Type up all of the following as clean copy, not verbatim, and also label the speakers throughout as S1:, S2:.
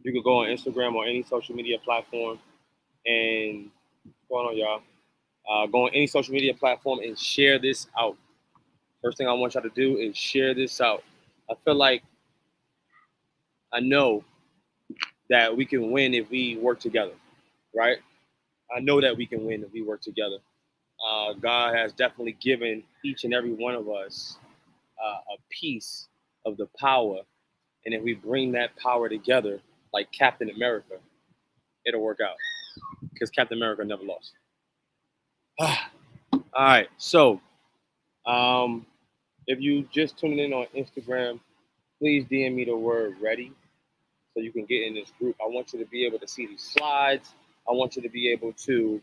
S1: You could go on Instagram or any social media platform and what's going on, y'all? Go on any social media platform and share this out. First thing I want y'all to do is share this out. I feel like I know that we can win if we work together, right? I know that we can win if we work together. God has definitely given each and every one of us a piece of the power, and if we bring that power together, like Captain America, it'll work out because Captain America never lost. All right, so um, if you just tuning in on Instagram, please DM me the word ready so you can get in this group. I want you to be able to see these slides. I want you to be able to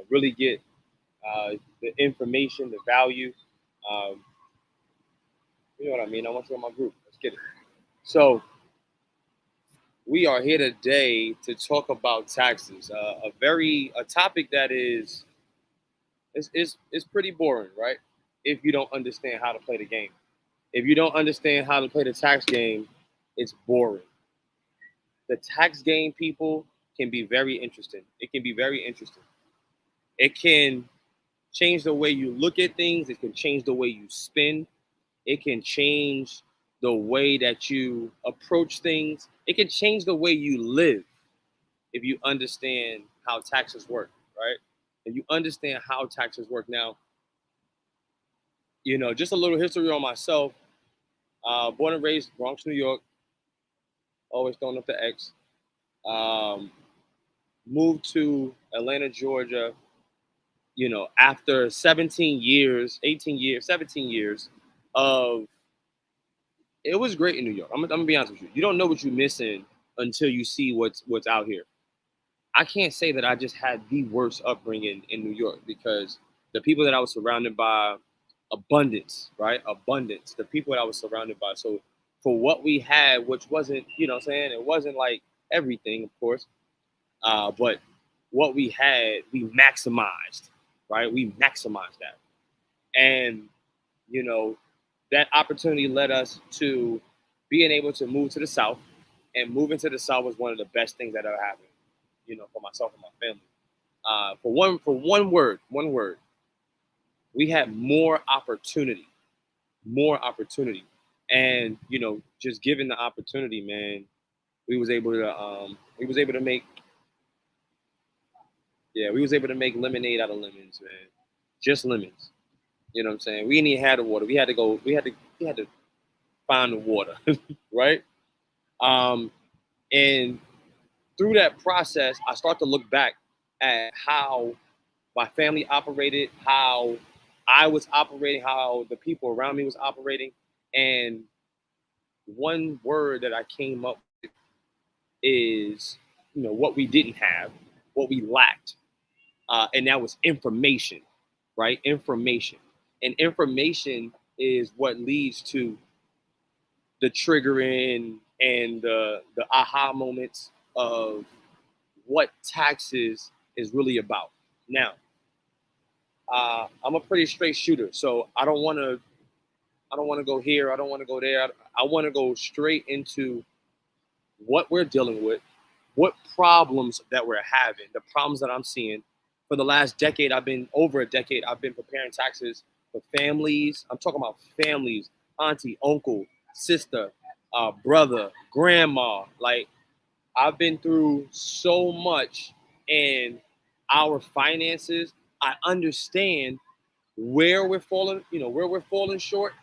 S1: really get the information, the value. Um, you know what I mean? I want you in my group. Let's get it. So we are here today to talk about taxes. A topic that is pretty boring, right? If you don't understand how to play the game. If you don't understand how to play the tax game, it's boring. The tax game, people, can be very interesting. It can be very interesting. It can change the way you look at things. It can change the way you spend. It can change the way that you approach things. It can change the way you live if you understand how taxes work, right? If you understand how taxes work. Now, just a little history on myself. Born and raised Bronx, New York. Always throwing up the X. Um, moved to Atlanta, Georgia, after 17 years, 18 years, 17 years of, it was great in New York. I'm gonna be honest with you. You don't know what you're missing until you see what's out here. I can't say that I just had the worst upbringing in New York because the people that I was surrounded by, abundance, right? Abundance. The people that I was surrounded by. So for what we had, which wasn't, what I'm saying, it wasn't like everything, of course, but what we had, we maximized, right? We maximized that. And, you know, that opportunity led us to being able to move to the South. And moving to the South was one of the best things that ever happened, for myself and my family. One word, we had more opportunity. And, just given the opportunity, man, we was able to make, we was able to make lemonade out of lemons, man. Just lemons. You know what I'm saying? We didn't even have the water. We had to find the water, right? Um, and through that process, I start to look back at how my family operated, how I was operating, how the people around me was operating. And one word that I came up with is, what we didn't have, what we lacked. And that was information, right? Information. And information is what leads to the triggering and the aha moments of what taxes is really about. Now, I'm a pretty straight shooter, so I don't want to go here. I don't want to go there. I want to go straight into what we're dealing with, what problems that we're having, the problems that I'm seeing. For the last decade, over a decade, I've been preparing taxes for families. I'm talking about families, auntie, uncle, sister, brother, grandma. Like, I've been through so much in our finances. I understand where we're falling short,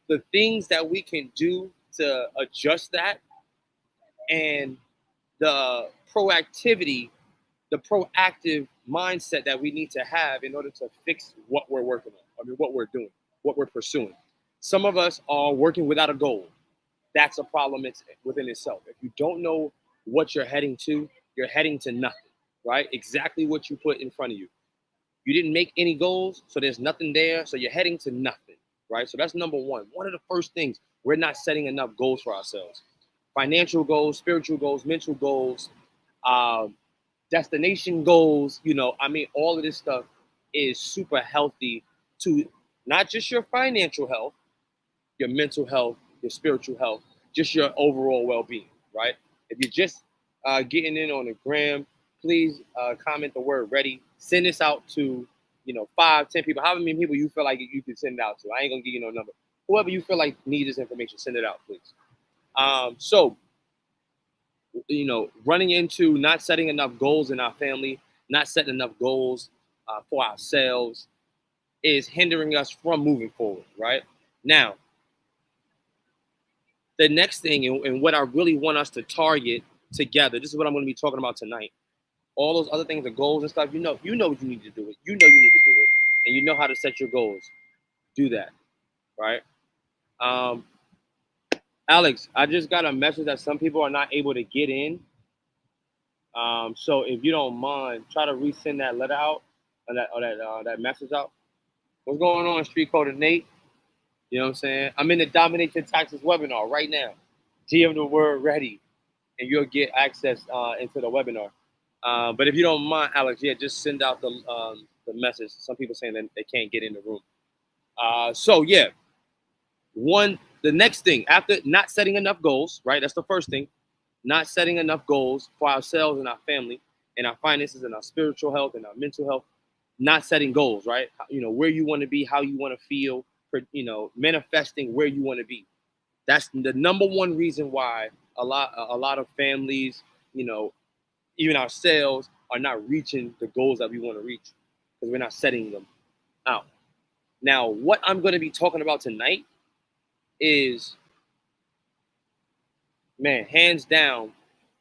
S1: the things that we can do to adjust that, and the proactivity, the proactive mindset that we need to have in order to fix what we're working on. I mean, what we're doing, what we're pursuing. Some of us are working without a goal. That's a problem within itself. If you don't know what you're heading to nothing, right? Exactly what you put in front of you. You didn't make any goals, so there's nothing there, so you're heading to nothing, right? So that's number one. One of the first things, we're not setting enough goals for ourselves. Financial goals, spiritual goals, mental goals, um, destination goals, all of this stuff is super healthy to not just your financial health, your mental health, your spiritual health, just your overall well-being, right? If you're just getting in on the gram, please comment the word ready. Send this out to 5, 10 people, however many people you feel like you can send it out to. I ain't gonna give you no number. Whoever you feel like needs this information, send it out, please. So running into not setting enough goals in our family, not setting enough goals for ourselves is hindering us from moving forward, right? Now, the next thing and what I really want us to target together, this is what I'm going to be talking about tonight. All those other things, the goals and stuff, you know what you need to do it. You know you need to do it, and you know how to set your goals. Do that, right? Alex, I just got a message that some people are not able to get in. So if you don't mind, try to resend that letter out, or that message out. What's going on, Street Coder Nate? You know what I'm saying? I'm in the Dominate Your Taxes webinar right now. GM the word ready, and you'll get access into the webinar. But if you don't mind, Alex, just send out the message. Some people saying that they can't get in the room. The next thing after not setting enough goals, right? That's the first thing. Not setting enough goals for ourselves and our family and our finances and our spiritual health and our mental health. Not setting goals, right? Where you want to be, how you want to feel, manifesting where you want to be. That's the number one reason why a lot of families, even ourselves, are not reaching the goals that we want to reach because we're not setting them out. Now, what I'm going to be talking about tonight is, man, hands down,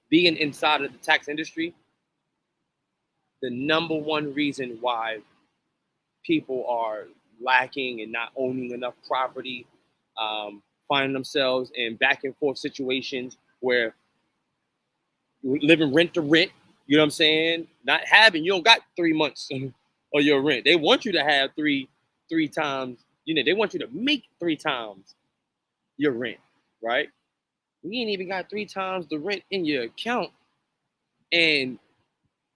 S1: being inside of the tax industry, the number one reason why people are lacking and not owning enough property, finding themselves in back and forth situations where living rent to rent, you know what I'm saying? You don't got 3 months of your rent. They want you to have three times, they want you to make 3 times your rent, right? You ain't even got 3 times the rent in your account. And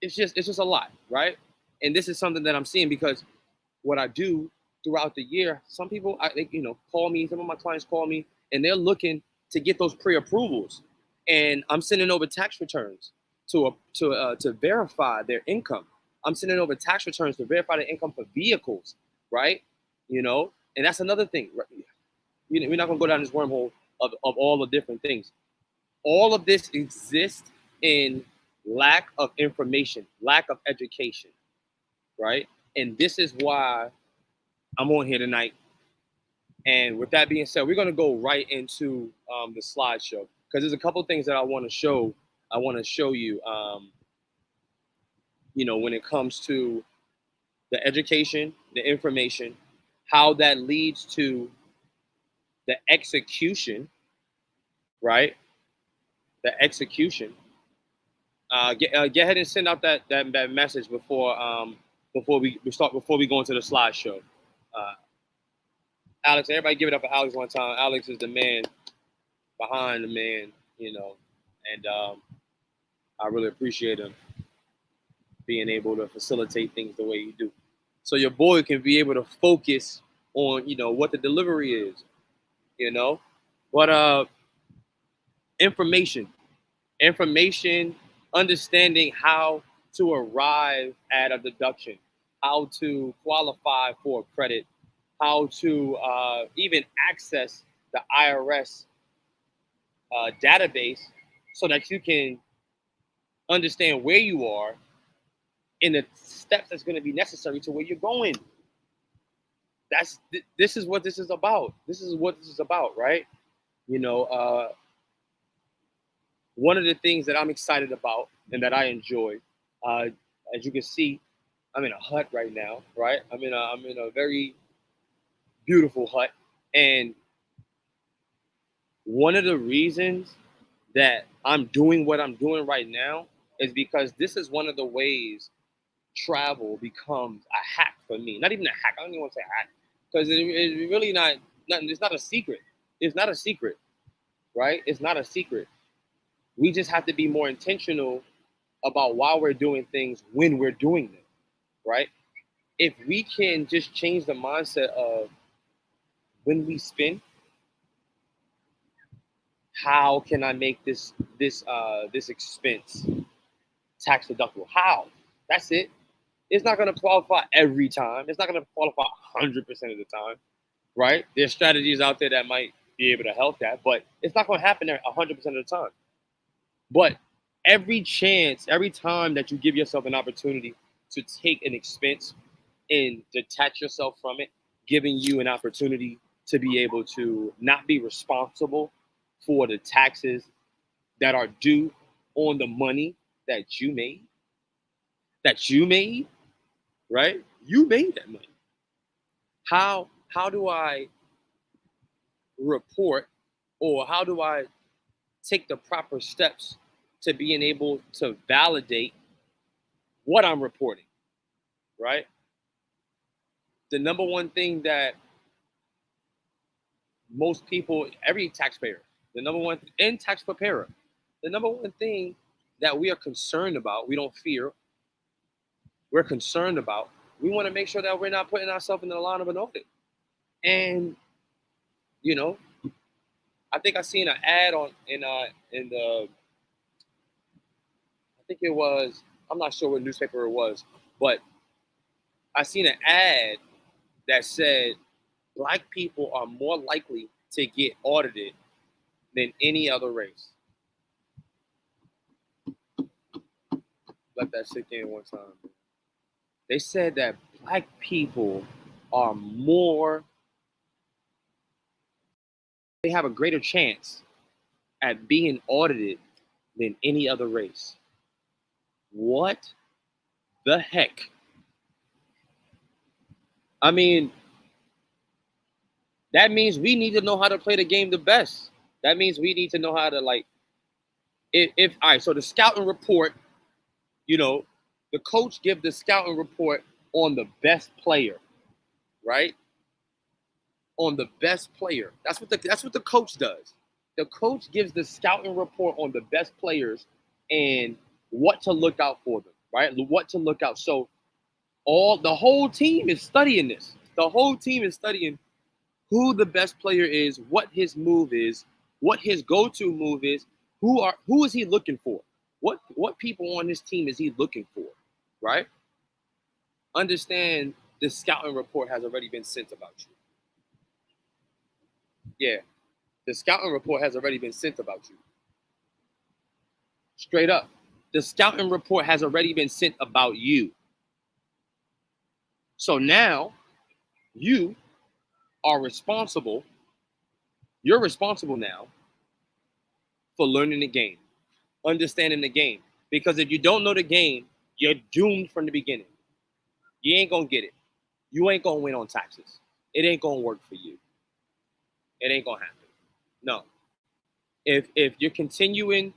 S1: it's just a lot, right? And this is something that I'm seeing because what I do throughout the year, some people, call me, some of my clients call me, and they're looking to get those pre-approvals. And I'm sending over tax returns to verify their income. I'm sending over tax returns to verify their income for vehicles, right? And that's another thing. Right? We're not going to go down this wormhole of all the different things. All of this exists in lack of information, lack of education, right? And this is why I'm on here tonight. And with that being said, we're going to go right into the slideshow because there's a couple of things that I want to show. I want to show you, when it comes to the education, the information, how that leads to the execution, right? The execution. Get ahead and send out that message before we go into the slideshow. Alex, everybody give it up for Alex one time. Alex is the man behind the man, and I really appreciate him being able to facilitate things the way you do. So your boy can be able to focus on, what the delivery is, But information, understanding how to arrive at a deduction, how to qualify for credit, how to even access the IRS database so that you can understand where you are and the steps that's going to be necessary to where you're going. This is what this is about. This is what this is about, right? One of the things that I'm excited about and that I enjoy, as you can see, I'm in a hut right now, right? I'm in a very beautiful hut, and one of the reasons that I'm doing what I'm doing right now is because this is one of the ways travel becomes a hack for me. Not even a hack. I don't even want to say hack because it's really not. It's not a secret. It's not a secret, right? It's not a secret. We just have to be more intentional about why we're doing things when we're doing them, right? If we can just change the mindset of when we spend, how can I make this expense tax deductible? How? That's it. It's not going to qualify every time. It's not going to qualify 100% of the time, right? There's strategies out there that might be able to help that, but it's not going to happen there 100% of the time. But every time that you give yourself an opportunity to take an expense and detach yourself from it, giving you an opportunity to be able to not be responsible for the taxes that are due on the money that you made, right? You made that money. How do I report, or how do I take the proper steps to being able to validate what I'm reporting, right? The number one thing that most people, every taxpayer, and tax preparer, the number one thing that we are concerned about, we don't fear, we're concerned about, we want to make sure that we're not putting ourselves in the line of an audit. And, you know, I think I seen an ad in the, I think it was, I'm not sure what newspaper it was, but I seen an ad that said Black people are more likely to get audited than any other race. Let that sink in one time. They said that Black people are they have a greater chance at being audited than any other race. What the heck? I mean, that means we need to know how to play the game the best. That means we need to know how to, like, all right, so the scouting report, the coach give the scouting report on the best player, right? On the best player. That's what the coach does. The coach gives the scouting report on the best players and what to look out for them, right? What to look out. So the whole team is studying this. The whole team is studying who the best player is, what his move is, what his go-to move is, who is he looking for? What people on his team is he looking for, right? Understand the scouting report has already been sent about you. Yeah, the scouting report has already been sent about you. Straight up. The scouting report has already been sent about you. So now you are responsible. You're responsible now for learning the game, understanding the game. Because if you don't know the game, you're doomed from the beginning. You ain't gonna get it. You ain't gonna win on taxes. It ain't gonna work for you. It ain't gonna happen. No. If you're continuing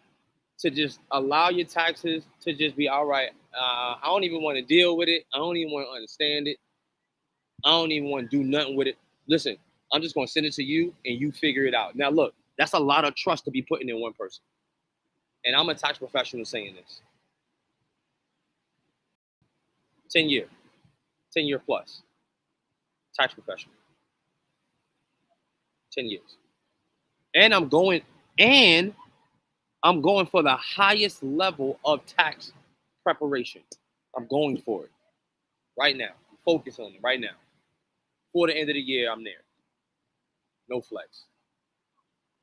S1: to just allow your taxes to just be all right, I don't even want to deal with it. I don't even want to understand it. I don't even want to do nothing with it. Listen, I'm just gonna send it to you and you figure it out. Now look, that's a lot of trust to be putting in one person. And I'm a tax professional saying this. 10 year plus tax professional. 10 years. And I'm going for the highest level of tax preparation. I'm going for it right now. Focus on it right now. Before the end of the year, I'm there. No flex.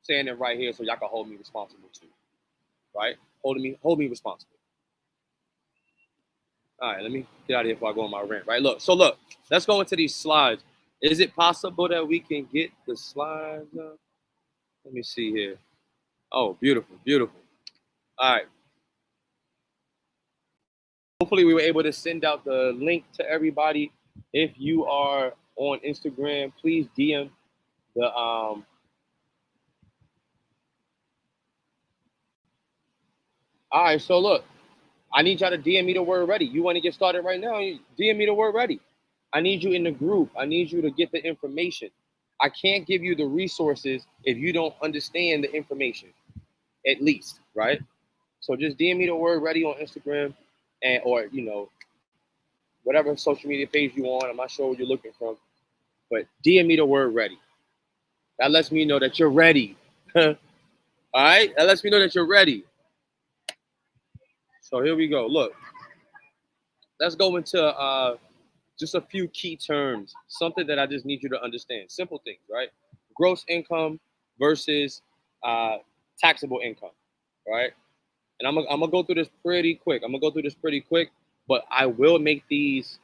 S1: Saying it right here so y'all can hold me responsible too. Right? Hold me responsible. All right, let me get out of here before I go on my rant. Right? Look, let's go into these slides. Is it possible that we can get the slides up? Let me see here. Oh, beautiful, beautiful. All right. Hopefully we were able to send out the link to everybody. If you are on Instagram, please DM the all right, so look, I need y'all to DM me the word ready. You want to get started right now? DM me the word ready. I need you in the group. I need you to get the information. I can't give you the resources if you don't understand the information, at least, right? So just DM me the word ready on Instagram or whatever social media page you want. I'm not sure what you're looking from, but DM me the word ready. That lets me know that you're ready. All right, that lets me know that you're ready. So here we go. Look, let's go into just a few key terms, something that I just need you to understand. Simple things, right? Gross income versus taxable income, right? And I'm gonna go through this pretty quick. But I will make this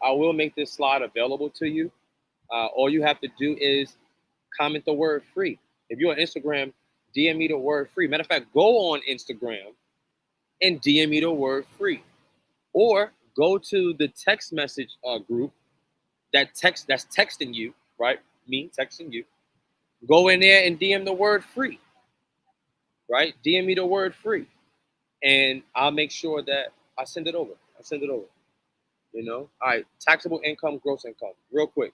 S1: slide available to you. All you have to do is comment the word free. If you're on Instagram, DM me the word free. Matter of fact, go on Instagram and DM me the word free. Or go to the text message group that's texting you, right? Me texting you. Go in there and DM the word free, right? DM me the word free. And I'll make sure that I send it over. You know? All right, taxable income, gross income. Real quick.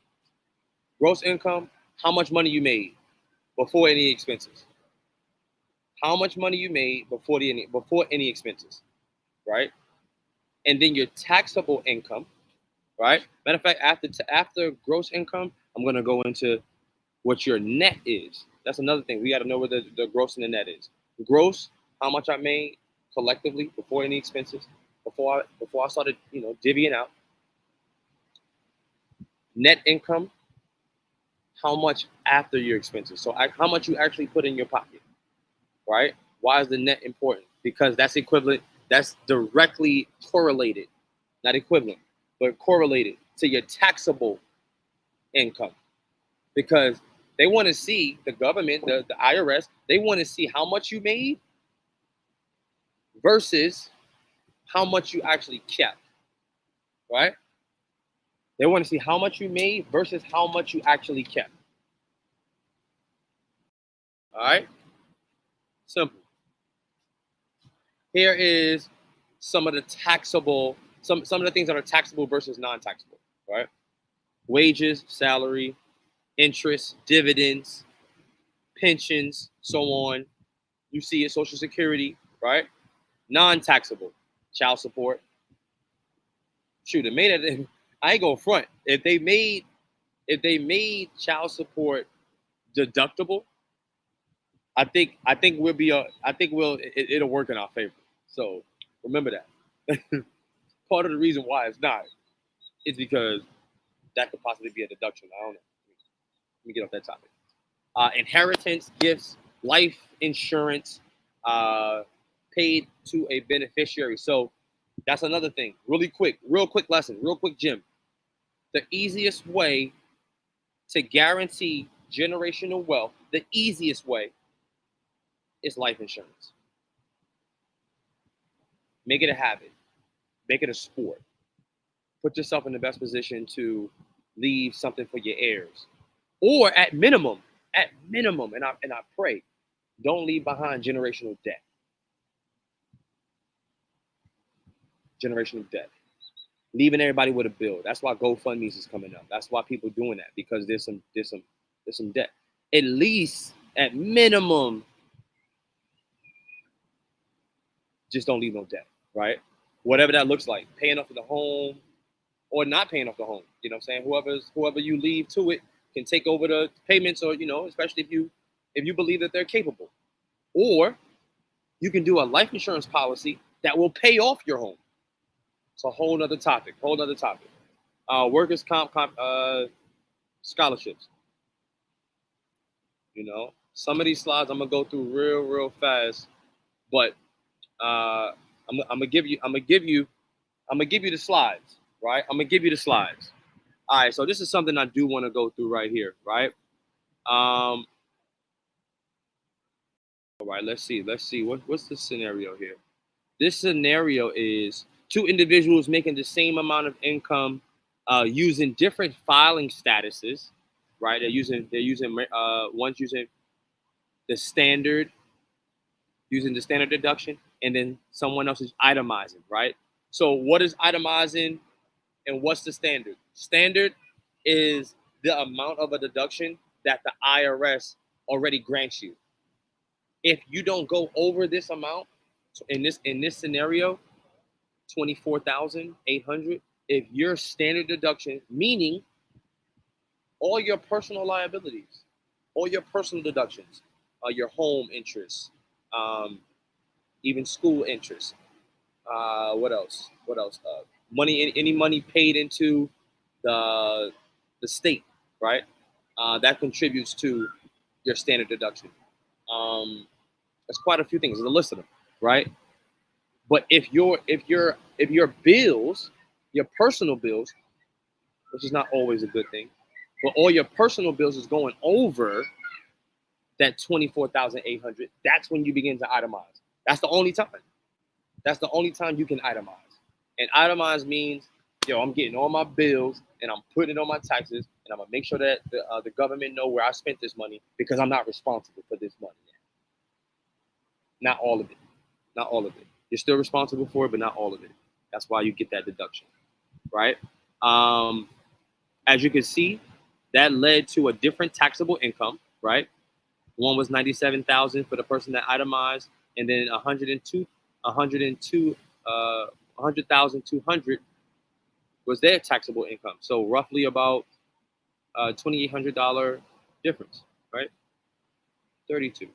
S1: Gross income, how much money you made before any expenses. How much money you made before any expenses, right? And then your taxable income, right? Matter of fact, after gross income, I'm gonna go into what your net is. That's another thing. We got to know where the gross and the net is. Gross, how much I made collectively before any expenses, before I started, divvying out. Net income, how much after your expenses. So how much you actually put in your pocket, right? Why is the net important? Because that's equivalent. That's directly correlated, not equivalent, but correlated to your taxable income. Because they want to see, the government, the IRS, they want to see how much you made versus how much you actually kept, right? They want to see how much you made versus how much you actually kept. All right? Simple. Here is some of the taxable, some of the things that are taxable versus non-taxable, right? Wages, salary, interest, dividends, pensions, so on. You see it, Social Security, right? Non-taxable, child support. Shoot, it made it. I ain't gonna front. If they made child support deductible, I think it'll work in our favor. So remember that. Part of the reason why it's not is because that could possibly be a deduction. I don't know. Let me get off that topic. Inheritance, gifts, life insurance, paid to a beneficiary. So that's another thing. Real quick lesson, real quick, Jim. The easiest way to guarantee generational wealth, the easiest way is life insurance. Make it a habit. Make it a sport. Put yourself in the best position to leave something for your heirs. Or at minimum, and I pray, don't leave behind generational debt. Generational debt. Leaving everybody with a bill. That's why GoFundMe's is coming up. That's why people doing that, because there's some debt. At least, at minimum, just don't leave no debt, right? Whatever that looks like, paying off the home or not paying off the home. You know what I'm saying? Whoever you leave to it can take over the payments, or especially if you believe that they're capable. Or you can do a life insurance policy that will pay off your home. It's a whole other topic. Workers' comp scholarships. Some of these slides I'm gonna go through real fast, but I'm gonna give you the slides, right? I'm gonna give you the slides. All right, so this is something I do want to go through right here, right? All right, let's see. What's the scenario here? This scenario is two individuals making the same amount of income, using different filing statuses, right? They're using one's using the standard deduction, and then someone else is itemizing, right? So what is itemizing and what's the standard? Standard is the amount of a deduction that the IRS already grants you. If you don't go over this amount, in this scenario, 24,800, if your standard deduction, meaning all your personal liabilities, all your personal deductions, your home interest, even school interest. What else? What else? Money, any money paid into the state, right? That contributes to your standard deduction. There's quite a few things. There's a list of them, right? But if your bills, your personal bills, which is not always a good thing, but all your personal bills is going over that 24,800, that's when you begin to itemize. That's the only time. That's the only time you can itemize. And itemize means, I'm getting all my bills and I'm putting it on my taxes, and I'm gonna make sure that the government know where I spent this money, because I'm not responsible for this money. Not all of it. Not all of it. You're still responsible for it, but not all of it. That's why you get that deduction, right? As you can see, that led to a different taxable income, right? One was 97,000 for the person that itemized, and then 100,200 was their taxable income. So roughly about $2,800 difference, right? 32.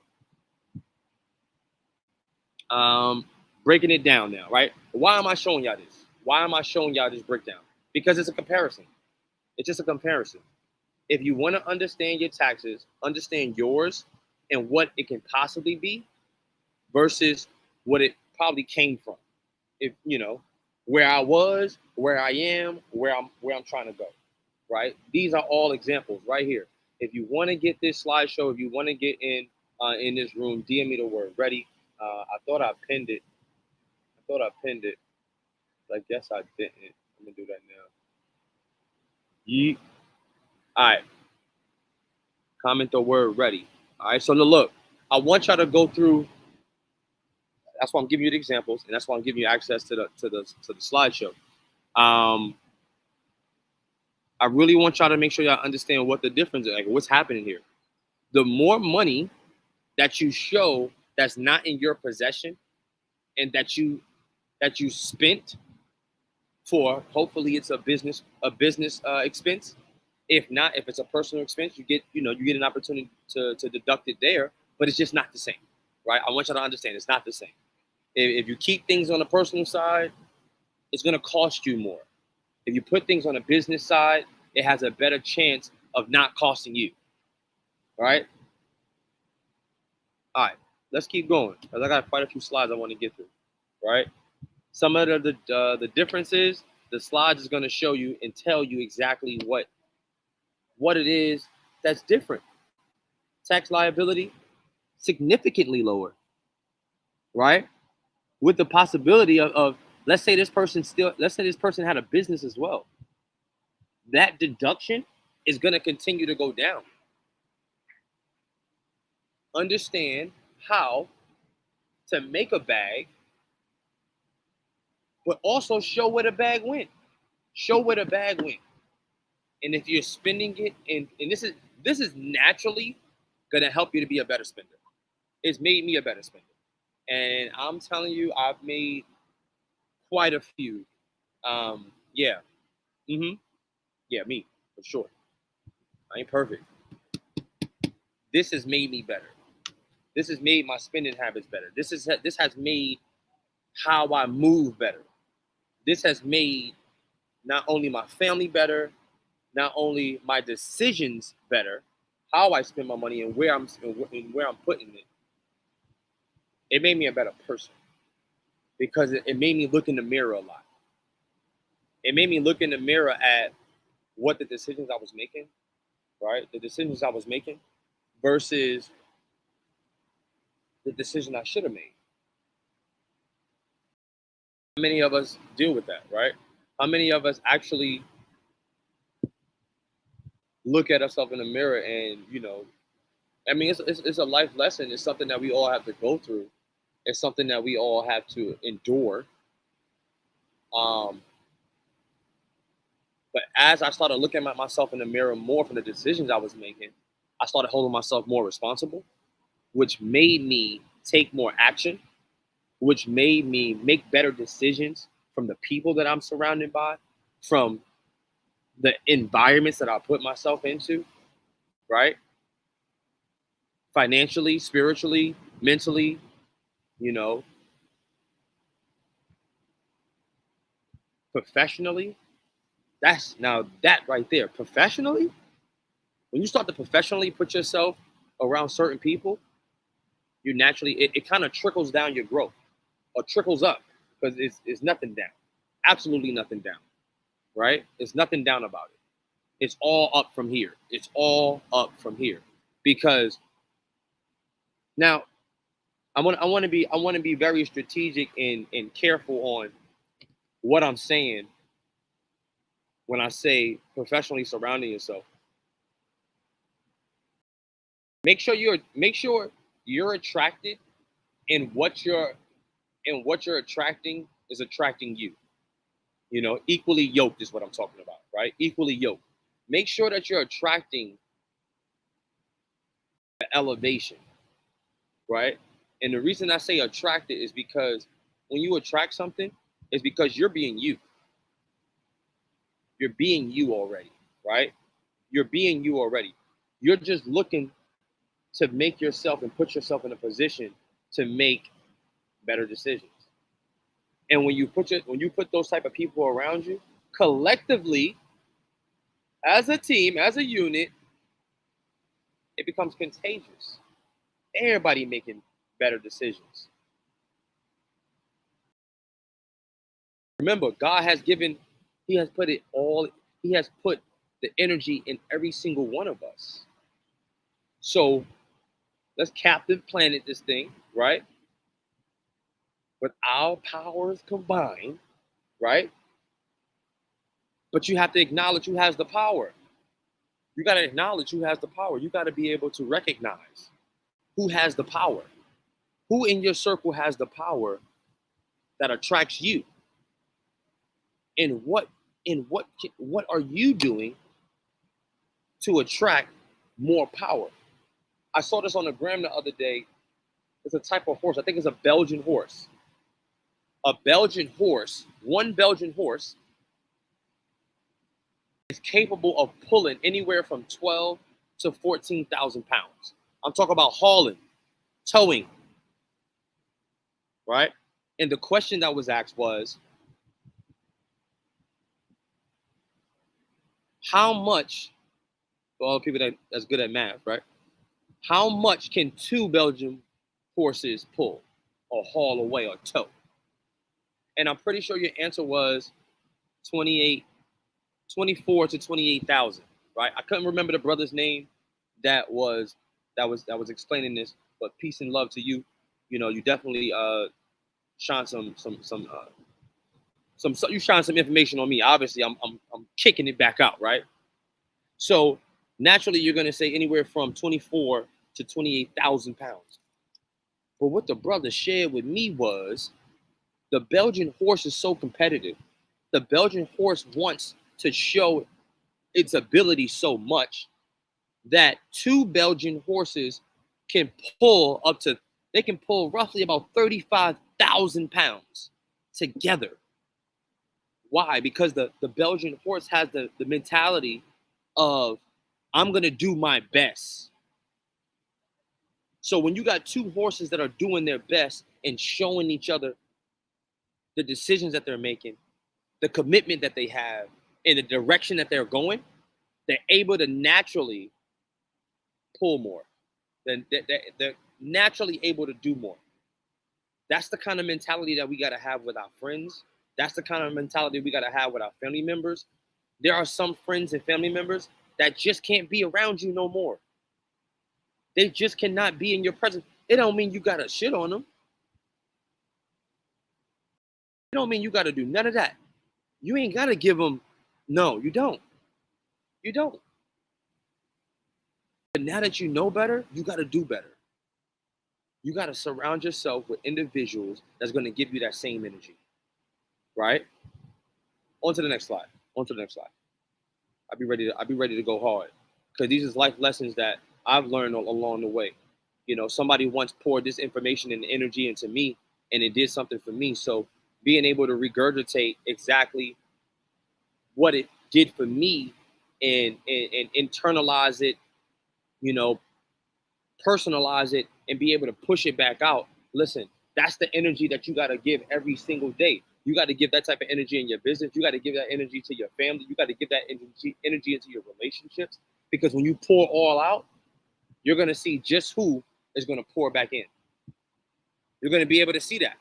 S1: Breaking it down now, right? Why am I showing y'all this? Why am I showing y'all this breakdown? Because it's a comparison. It's just a comparison. If you want to understand your taxes, understand yours and what it can possibly be versus what it probably came from. If where I was, where I am, where I'm trying to go, right? These are all examples right here. If you want to get this slideshow, if you want to get in this room, DM me the word ready. I thought I pinned it. I guess I didn't. I'm gonna do that now. Yeet. All right. Comment the word ready. All right. So look, I want y'all to go through. That's why I'm giving you the examples, and that's why I'm giving you access to the slideshow. I really want y'all to make sure y'all understand what the difference is, like what's happening here. The more money that you show that's not in your possession, and that you spent for, hopefully it's a business expense. If not, if it's a personal expense, you get an opportunity to deduct it there, but it's just not the same, right? I want you to understand it's not the same. If you keep things on the personal side, it's going to cost you more. If you put things on a business side, it has a better chance of not costing you. All right? All right, let's keep going, because I got quite a few slides I want to get through, right? Some of the differences, the slides is going to show you and tell you exactly what it is that's different. Tax liability, significantly lower, right? With the possibility of let's say this person had a business as well. That deduction is going to continue to go down. Understand how to make a bag, but also show where the bag went. And if you're spending it, and this is naturally going to help you to be a better spender. It's made me a better spender. And I'm telling you, I've made quite a few. Yeah. Yeah, me, for sure. I ain't perfect. This has made me better. This has made my spending habits better. This has made how I move better. This has made not only my family better, not only my decisions better, how I spend my money and where I'm putting it. It made me a better person, because it made me look in the mirror a lot. It made me look in the mirror at what the decisions I was making, right? The decisions I was making versus the decision I should have made. How many of us deal with that, right? How many of us actually look at ourselves in the mirror and, it's a life lesson. It's something that we all have to go through. It's something that we all have to endure. But as I started looking at myself in the mirror more from the decisions I was making, I started holding myself more responsible, which made me take more action, which made me make better decisions from the people that I'm surrounded by, from the environments that I put myself into, right? Financially, spiritually, mentally, you know, professionally, that right there, professionally, when you start to professionally put yourself around certain people, you naturally, it kind of trickles down your growth or trickles up because it's nothing down. Absolutely nothing down, right? It's nothing down about it. It's all up from here. It's all up from here. Because now I want to be very strategic and careful on what I'm saying when I say professionally surrounding yourself. Make sure you're attracted and what you're attracting is attracting you. Equally yoked is what I'm talking about, right? Equally yoked. Make sure that you're attracting the elevation, right? And the reason I say attracted is because when you attract something, it's because you're being you. You're being you already, right? You're being you already. You're just looking to make yourself and put yourself in a position to make better decisions. And when you put those type of people around you, collectively, as a team, as a unit, it becomes contagious. Everybody making better decisions. Remember, God has given, He has put it all, He has put the energy in every single one of us. So let's Captain Planet this thing, right? With our powers combined, right? But you have to acknowledge who has the power. You got to acknowledge who has the power. You got to be able to recognize who has the power. Who in your circle has the power that attracts you? And what are you doing to attract more power? I saw this on the gram the other day. It's a type of horse. I think it's a Belgian horse. A Belgian horse, one Belgian horse is capable of pulling anywhere from 12 to 14,000 pounds. I'm talking about hauling, towing, right? And the question that was asked was, how much, for all the people that's good at math, right? How much can two Belgian horses pull or haul away or tow? And I'm pretty sure your answer was 24 to 28,000, right? I couldn't remember the brother's name that was explaining this, but peace and love to you. You definitely shine you shine some information on me. Obviously, I'm kicking it back out, right? So naturally, you're gonna say anywhere from 24 to 28,000 pounds. But what the brother shared with me was the Belgian horse is so competitive. The Belgian horse wants to show its ability so much that two Belgian horses can pull they can pull roughly about 35,000 pounds together. Why? Because the Belgian horse has the mentality of, I'm going to do my best. So when you got two horses that are doing their best and showing each other the decisions that they're making, the commitment that they have, and the direction that they're going, they're able to naturally pull more. They're naturally able to do more. That's the kind of mentality that we got to have with our friends. That's the kind of mentality we got to have with our family members. There are some friends and family members that just can't be around you no more. They just cannot be in your presence. It don't mean you got to shit on them. It don't mean you got to do none of that. You ain't got to give them. No, you don't. You don't. But now that you know better, you got to do better. You got to surround yourself with individuals that's going to give you that same energy. Right? On to the next slide. I'll be ready to go hard. Because these is life lessons that I've learned along the way. Somebody once poured this information and energy into me, and it did something for me. So being able to regurgitate exactly what it did for me and internalize it, personalize it, and be able to push it back out. Listen, That's the energy that you got to give every single day. You got to give that type of energy in your business. You got to give that energy to your family. You got to give that energy into your relationships. Because when you pour all out, you're going to see just who is going to pour back in. You're going to be able to see that.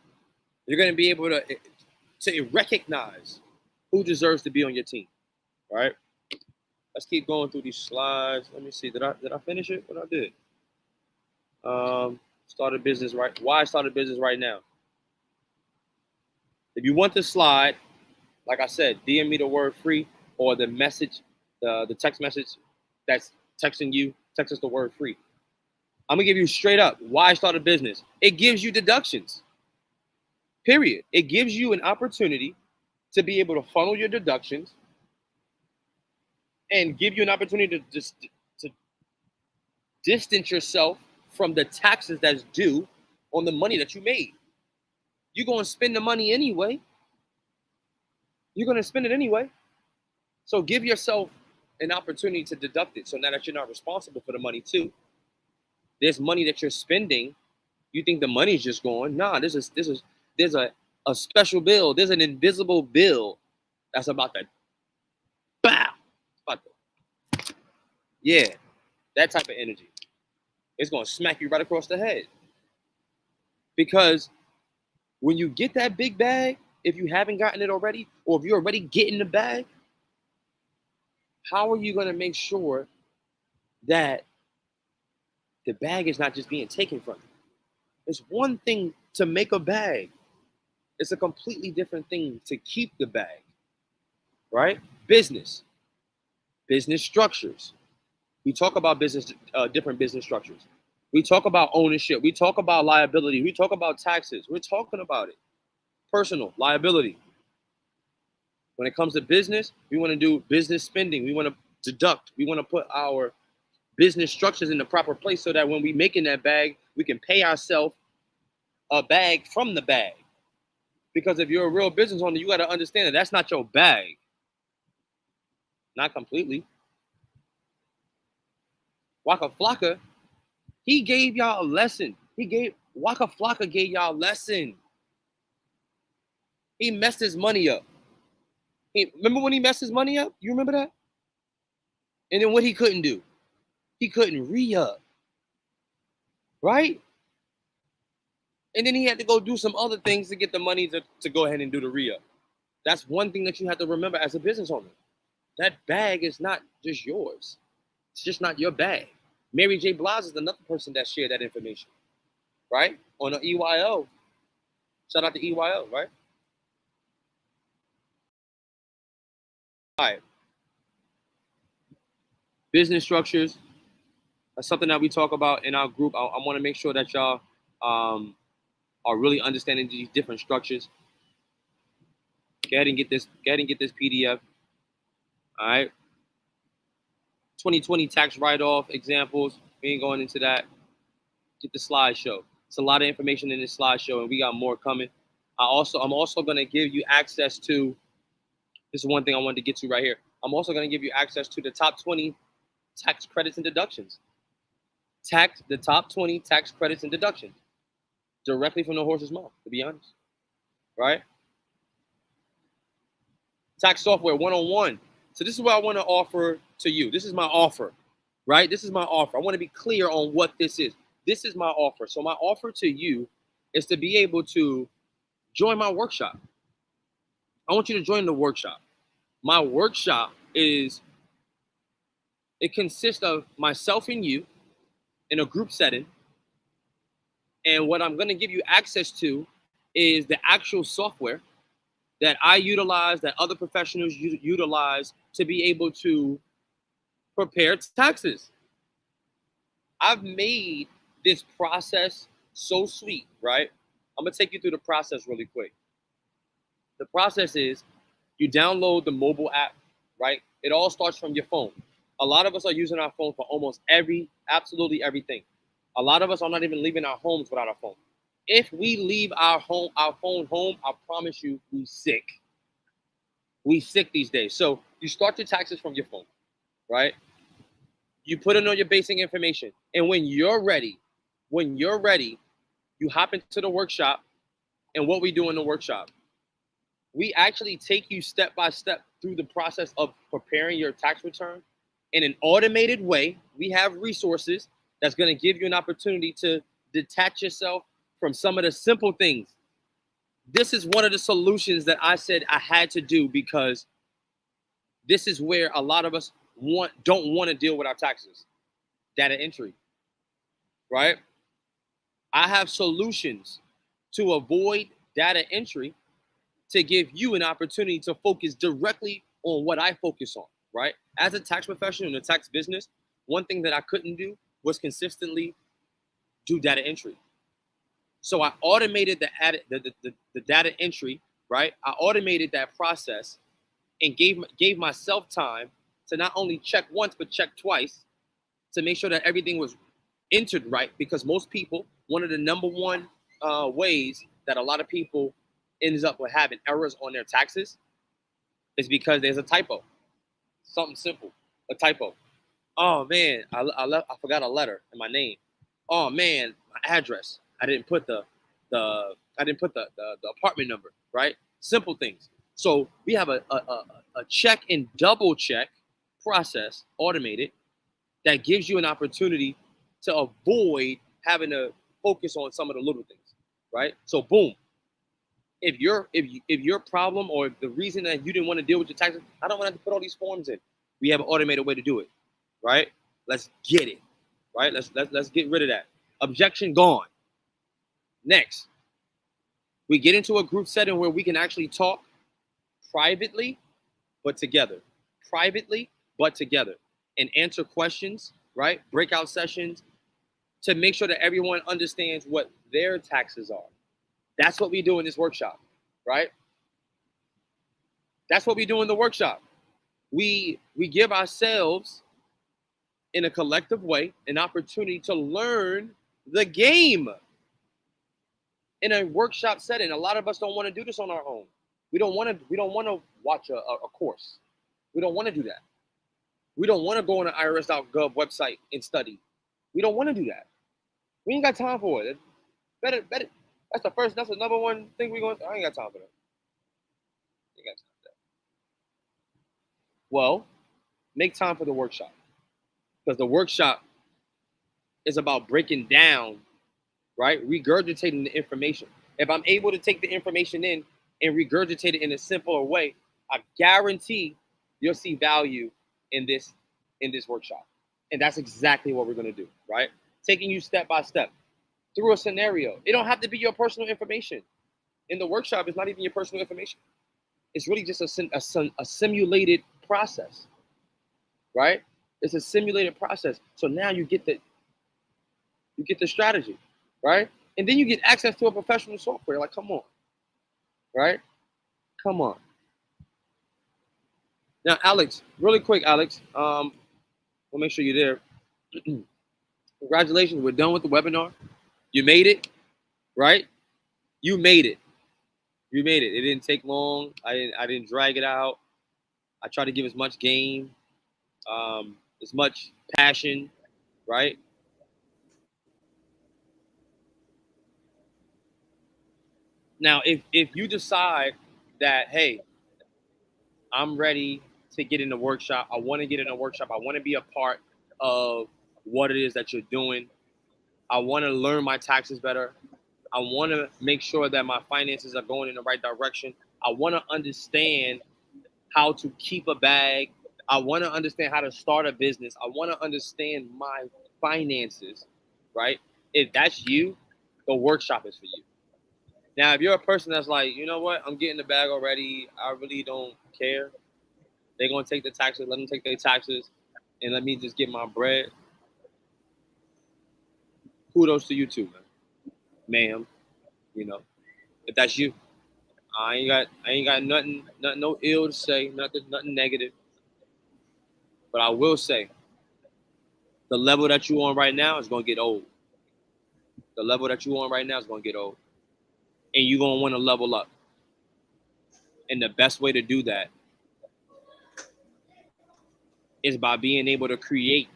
S1: You're going to be able to recognize who deserves to be on your team. All right? Let's keep going through these slides. Let me see. Did I finish it? What I did? Start a business right. Why start a business right now? If you want the slide, like I said, DM me the word free or the message, the text message that's texting you. Text us the word free. I'm gonna give you straight up why start a business. It gives you deductions. Period. It gives you an opportunity to be able to funnel your deductions and give you an opportunity to distance yourself from the taxes that's due on the money that you made. You're going to spend the money anyway. You're going to spend it anyway. So give yourself an opportunity to deduct it so now that you're not responsible for the money too. There's money that you're spending. You think the money's just going. Nah, there's a special bill. There's an invisible bill that's about to bow. Yeah, that type of energy. It's going to smack you right across the head. Because when you get that big bag, if you haven't gotten it already, or if you're already getting the bag, how are you going to make sure that the bag is not just being taken from you? It's one thing to make a bag. It's a completely different thing to keep the bag, right? Business structures. We talk about different business structures. We talk about ownership. We talk about liability. We talk about taxes. We're talking about it. Personal liability. When it comes to business, we want to do business spending. We want to deduct. We want to put our business structures in the proper place so that when we make in that bag, we can pay ourselves a bag from the bag. Because if you're a real business owner, you got to understand that that's not your bag. Not completely. Waka Flocka, he gave y'all a lesson. Waka Flocka gave y'all a lesson. He messed his money up. Remember when he messed his money up? You remember that? And then what he couldn't do? He couldn't re-up. Right? And then he had to go do some other things to get the money to go ahead and do the re-up. That's one thing that you have to remember as a business owner. That bag is not just yours. It's just not your bag. Mary J. Blige is another person that shared that information, right? On the EYO. Shout out to EYO, right? All right. Business structures. That's something that we talk about in our group. I want to make sure that y'all are really understanding these different structures. Go ahead and get this PDF. All right. 2020 tax write-off examples. We ain't going into that. Get the slideshow. It's a lot of information in this slideshow, and we got more coming. I'm also going to give you access to, this is one thing I wanted to get to right here. I'm also going to give you access to the top 20 tax credits and deductions. The top 20 tax credits and deductions. Directly from the horse's mouth, to be honest. Right? Tax software 101. So this is what I want to offer to you. This is my offer, right? This is my offer. I want to be clear on what this is. This is my offer. So my offer to you is to be able to join my workshop. I want you to join the workshop. My workshop it consists of myself and you in a group setting. And what I'm going to give you access to is the actual software that I utilize, that other professionals utilize to be able to prepare taxes. I've made this process so sweet, right? I'm going to take you through the process really quick. The process is you download the mobile app, right? It all starts from your phone. A lot of us are using our phone for almost absolutely everything. A lot of us are not even leaving our homes without our phone. If we leave our phone home, I promise you, we sick. We sick these days. So you start your taxes from your phone, right? You put in all your basic information. And when you're ready, You hop into the workshop, and what we do in the workshop, we actually take you step by step through the process of preparing your tax return in an automated way. We have resources that's going to give you an opportunity to detach yourself from some of the simple things. This is one of the solutions that I said I had to do, because this is where a lot of us don't want to deal with our taxes. Data entry, right? I have solutions to avoid data entry to give you an opportunity to focus directly on what I focus on, right? As a tax professional in the tax business, one thing that I couldn't do was consistently do data entry. So I automated the data entry, right? I automated that process and gave myself time to not only check once, but check twice to make sure that everything was entered right. Because most people, one of the number one ways that a lot of people ends up with having errors on their taxes is because there's a typo. Something simple, a typo. Oh man, I forgot a letter in my name. Oh man, my address. I didn't put the apartment number, right? Simple things. So we have a check and double check process automated that gives you an opportunity to avoid having to focus on some of the little things, right? So boom, if your problem or the reason that you didn't want to deal with your taxes, I don't want to have to put all these forms in. We have an automated way to do it, right? Let's get it, right? Let's get rid of that. Objection gone. Next, we get into a group setting where we can actually talk privately, but together. Privately, but together. And answer questions, right? Breakout sessions to make sure that everyone understands what their taxes are. That's what we do in this workshop, right? That's what we do in the workshop. We give ourselves, in a collective way, an opportunity to learn the game in a workshop setting. A lot of us don't want to do this on our own. We don't want to watch a course. We don't want to do that. We don't want to go on the irs.gov website and study. We don't want to do that. We ain't got time for it. Better. That's the number one thing we're going to. I ain't got time for that. Ain't got time for that. Well, make time for the workshop. Because the workshop is about breaking down, right? Regurgitating the information. If I'm able to take the information in and regurgitate it in a simpler way, I guarantee you'll see value in this workshop. And that's exactly what we're going to do, right? Taking you step by step through a scenario. It don't have to be your personal information. In the workshop, it's not even your personal information. It's really just a simulated process, right? It's a simulated process. So now you get the strategy, right? And then you get access to a professional software. Like, come on, right? Come on. Now, Alex, really quick, Alex. We'll make sure you're there. Congratulations, we're done with the webinar. You made it, right? You made it. You made it. It didn't take long. I didn't drag it out. I tried to give as much game, as much passion, right? Now, if you decide that, hey, I'm ready to get in the workshop, I want to get in a workshop, I want to be a part of what it is that you're doing, I want to learn my taxes better, I want to make sure that my finances are going in the right direction, I want to understand how to keep a bag, I want to understand how to start a business, I want to understand my finances, right? If that's you, the workshop is for you. Now, if you're a person that's like, you know what, I'm getting the bag already, I really don't care, they're going to take the taxes, let them take their taxes, and let me just get my bread. Kudos to you too, man. Ma'am, you know, if that's you. I ain't got nothing no ill to say, nothing negative. But I will say, the level that you on right now is going to get old. The level that you on right now is going to get old. And you're going to want to level up. And the best way to do that is by being able to create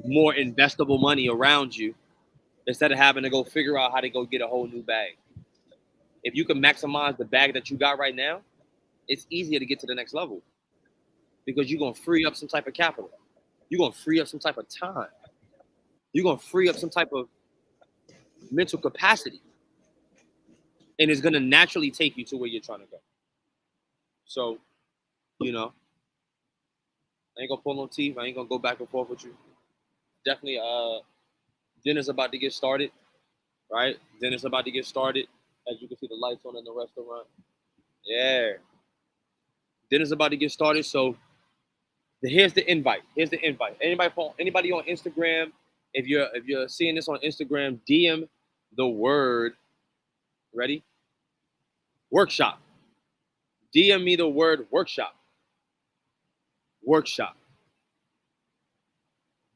S1: more investable money around you instead of having to go figure out how to go get a whole new bag. If you can maximize the bag that you got right now, it's easier to get to the next level because you're going to free up some type of capital. You're going to free up some type of time. You're going to free up some type of mental capacity. And it's going to naturally take you to where you're trying to go. So, you know, I ain't going to pull no teeth. I ain't going to go back and forth with you. Definitely, dinner's about to get started, right? Dinner's about to get started. As you can see, the lights on in the restaurant. Yeah. Dinner's about to get started. So here's the invite. Anybody on Instagram, if you're seeing this on Instagram, DM the word, ready? Workshop. DM me the word workshop. Workshop.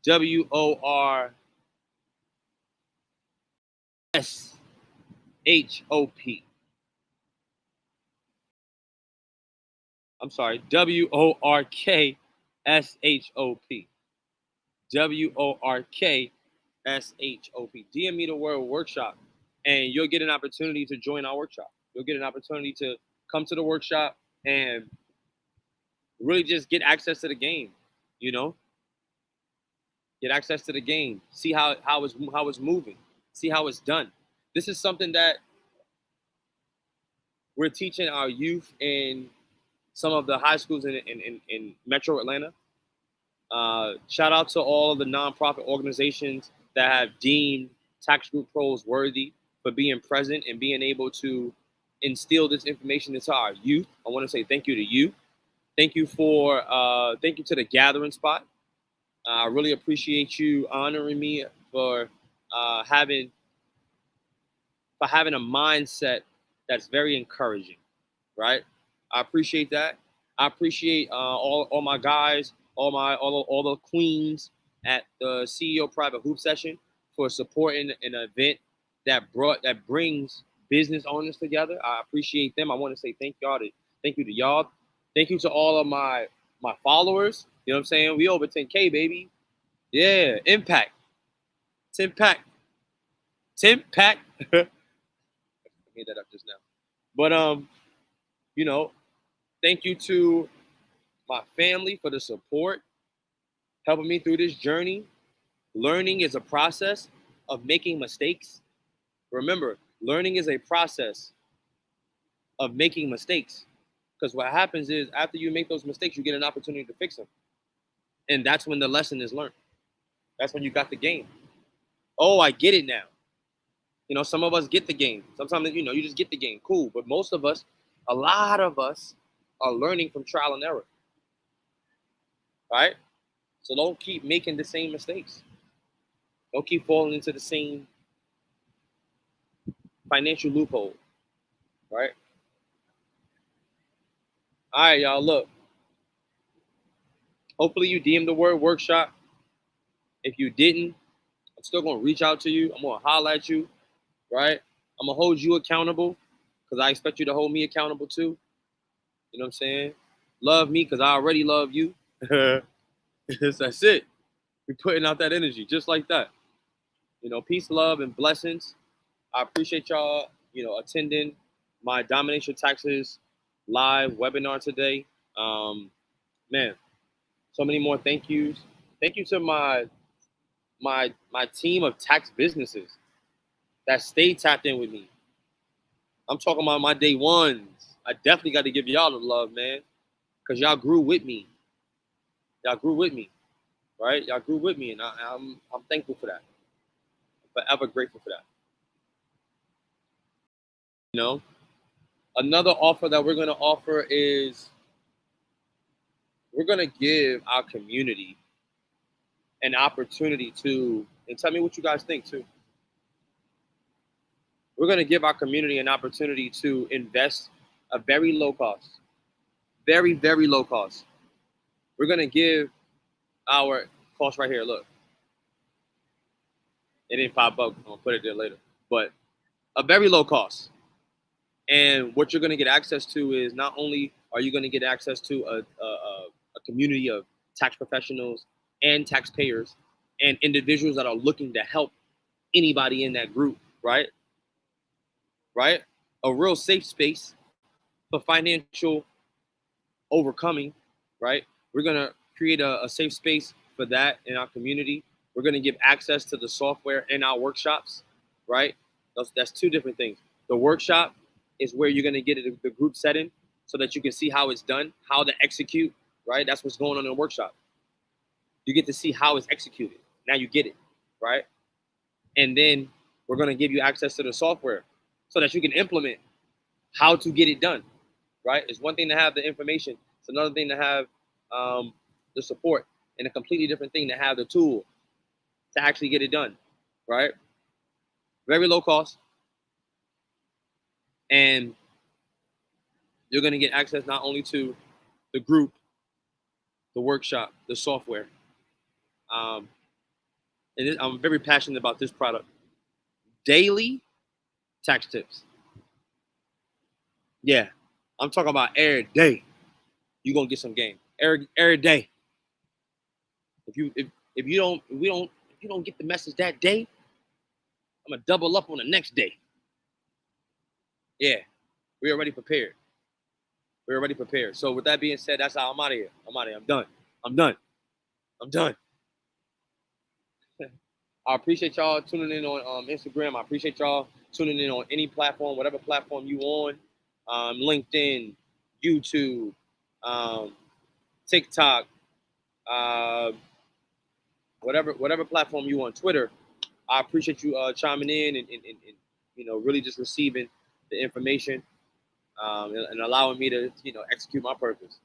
S1: WORKSHOP. I'm sorry, WORKSHOP. WORKSHOP. DM me the word workshop, and you'll get an opportunity to join our workshop. You'll get an opportunity to come to the workshop and really just get access to the game, you know? Get access to the game. See how it's moving. See how it's done. This is something that we're teaching our youth in some of the high schools in Metro Atlanta. Shout out to all of the nonprofit organizations that have deemed Tax Group Pros worthy for being present and being able to instill this information into our youth. I want to say thank you to you. Thank you to the Gathering Spot. I really appreciate you honoring me for having a mindset that's very encouraging, right? I appreciate that. I appreciate all my guys, all the queens at the CEO Private Hoop Session for supporting an event that brings business owners together. I appreciate them. I want to say thank you to y'all. Thank you to all of my followers. You know what I'm saying? We over 10K, baby. Yeah, impact. 10 pack. I made that up just now. But you know, thank you to my family for the support, helping me through this journey. Learning is a process of making mistakes. Remember, learning is a process of making mistakes. Because what happens is after you make those mistakes, you get an opportunity to fix them. And that's when the lesson is learned. That's when you got the game. Oh, I get it now. You know, some of us get the game. Sometimes, you know, you just get the game. Cool. But a lot of us are learning from trial and error. Right? So don't keep making the same mistakes. Don't keep falling into the same financial loophole. Right? All right, y'all, look. Hopefully you DM the word workshop. If you didn't, I'm still going to reach out to you. I'm going to holler at you, right? I'm going to hold you accountable because I expect you to hold me accountable too. You know what I'm saying? Love me because I already love you. That's it. We're putting out that energy just like that. You know, peace, love, and blessings. I appreciate y'all, you know, attending my Domination Taxes live webinar today. Man, so many more thank yous. Thank you to my team of tax businesses that stay tapped in with me. I'm talking about my day ones. I definitely got to give y'all the love, man, because y'all grew with me. Y'all grew with me, right? Y'all grew with me, and I'm thankful for that. I'm forever grateful for that. You know, another offer that we're going to offer is we're going to give our community an opportunity to, and tell me what you guys think too. We're going to give our community an opportunity to invest a very low cost, very, very low cost. We're going to give our cost right here. Look, it didn't pop up. I'll put it there later, but a very low cost. And what you're going to get access to is not only are you going to get access to a community of tax professionals and taxpayers and individuals that are looking to help anybody in that group, right? Right? A real safe space for financial overcoming, right? We're gonna create a safe space for that in our community. We're gonna give access to the software in our workshops, right? That's two different things. The workshop is where you're gonna get the group setting so that you can see how it's done, how to execute, right? That's what's going on in the workshop. You get to see how it's executed. Now you get it, right? And then we're gonna give you access to the software so that you can implement how to get it done, right? It's one thing to have the information. It's another thing to have the support, and a completely different thing to have the tool to actually get it done, right? Very low cost, and you're going to get access not only to the group, the workshop, the software. And I'm very passionate about this product. Daily tax tips. Yeah, I'm talking about every day. You're gonna get some game every day. If you don't get the message that day, I'm gonna double up on the next day. Yeah, we're already prepared. We're already prepared. So with that being said, that's how I'm out of here. I'm out of here. I'm done. I'm done. I'm done. I appreciate y'all tuning in on Instagram. I appreciate y'all tuning in on any platform, whatever platform you on, LinkedIn, YouTube, TikTok, whatever platform you on, Twitter. I appreciate you chiming in and really just receiving the information and allowing me to execute my purpose.